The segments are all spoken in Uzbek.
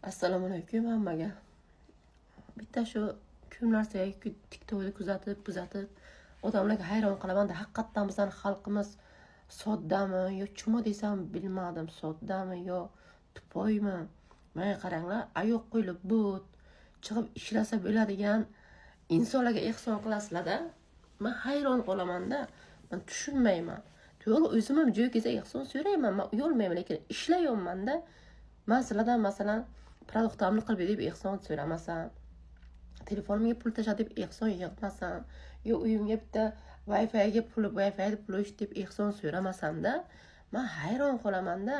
Assalomu alaykum hammaga. Bitta shu ko'p narsaga TikTok'da kuzatib odamlarga hayron qolaman-da. Haqiqatan bizning xalqimiz soddami yo chimo desam bilmadim, soddami yo tupoymi? Mana qaranglar, ayoq qo'yilib but chiqib ishlasa bo'ladigan insonlarga ehson qilasizlar-da. Men hayron qolaman-da. Men tushunmayman. To'g'ri, o'zim ham joy kelsa ehson so'rayman, men uyolmayman, lekin ishlayapman-da. Men sizlardan masalan produktimni qilib deb ehson so'ramasam, telefonimga pul tashlab deb ehson yig'masam, yo uyimga bitta Wi-Fi'ga pul deb ehson so'ramasam-da, men hayron qolaman-da.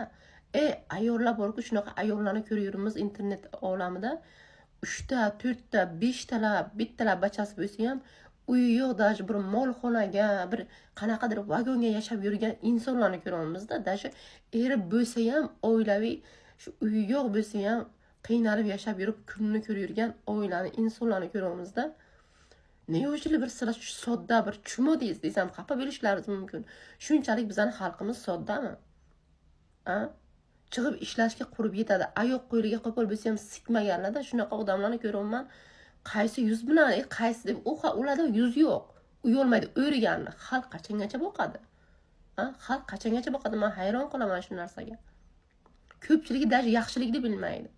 Ayollar borku, shunaqa ayollarni ko'rib yuribmiz internet olamida. 3 ta, 4 ta, 5 talab, bittalab bachasi bo'lsa ham uyi yo'q, даже bir molxonaga, bir qanaqadir vagonga yashab yurgan insonlarni ko'ryapmiz-da. Даже eri bo'lsa ham oilaviy shu uyi yo'q bo'lsa ham qiynalib yashab yurib kunini ko'rib yurgan oilani, insonlarni ko'ryapmiz-da. Neujili bir sizlar sodda bir chumo desam xafa bo'lishlaringiz mumkin. Shunchalik bizning xalqimiz soddami? Chiqib ishlashga qurib yetadi. Ayoq qo'yliga qo'pol bo'lsa ham sikmaganlarda shunaqa odamlarni ko'ryapman. Qaysi yuz bilan, qaysi deb ularda yuz yo'q. Uyolmaydi, o'rganni. Xalq qachongacha boqadi? Xalq qachongacha boqadi? Men hayron qolaman shu narsaga. Ko'pchiligi даже yaxshilikni bilmaydi.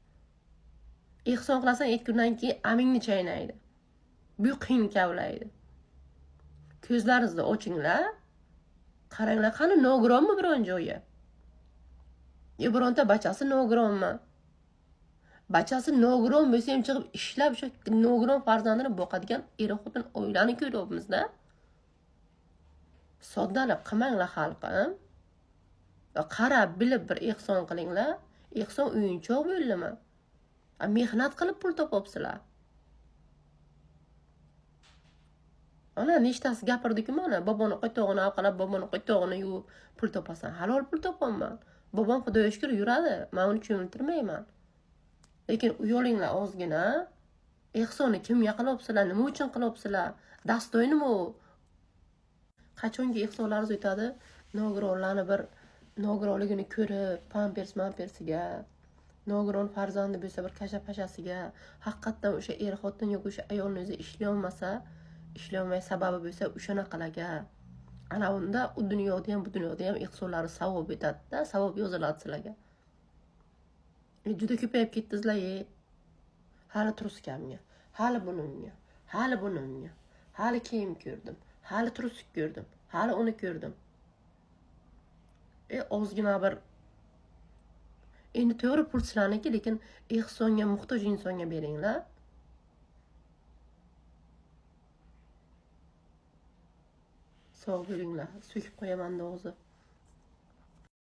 Ehson qilasan 2 kundan keyin amingni chaynaydi. Bu qiyin kavlaydi. Ko'zlaringizni ochinglar. Qaranglar, qani nogironmi biron joyi? Yo bironta bachasi nogironmi? Bachasi nogiron bo'lsa ham chiqib ishlab shu nogiron farzandini boqadigan er-xotin oilani ko'ryapmiz-da. Soddalik qilmanglar xalqim. Va qarab bilib bir ehson qilinglar. Ehson o'yinchoq bo'ldimi? Mehnat qilib pul topyapsizlar. Ana nechtasi gapirdi-ku mana, boboni qo'ytog'ini avqalab, boboni qo'ytog'ini yuvib pul topasan. Halol pul topolman. Bobom Xudoga shukr yuradi. Men uni tushuntirmayman. Lekin uyolinglar ozgina. Ehsonni kimga qilyapsizlar? Nima uchun qilyapsizlar? Dastoy nima u? Qachonki ehsonlaringiz o'tadi, nogironlarni bir nogironligini ko'rib, pampersiga, nogiron farzandi bo'lsa bir kasha-pashasiga, haqiqatan o'sha er-xotin yoki o'sha ayolni o'zi ishlayolmay sababi bo'lsa o'shanaqalarga. Ana unda u dunyoda ham, bu dunyoda ham ehsonlari savob etadi-da, savob yoziladi sizlarga. Juda ko'payib ketdingizlar. Hali truskamga, hali bunimga, hali kiyim ko'rdim, hali trusik ko'rdim, hali uni ko'rdim. Ozgina bir endi to'g'ri pul sizlarniki, lekin ehsonga muhtoj insonga beringlar. Sog' bo'linglar. So'kib qo'yaman da o'zi.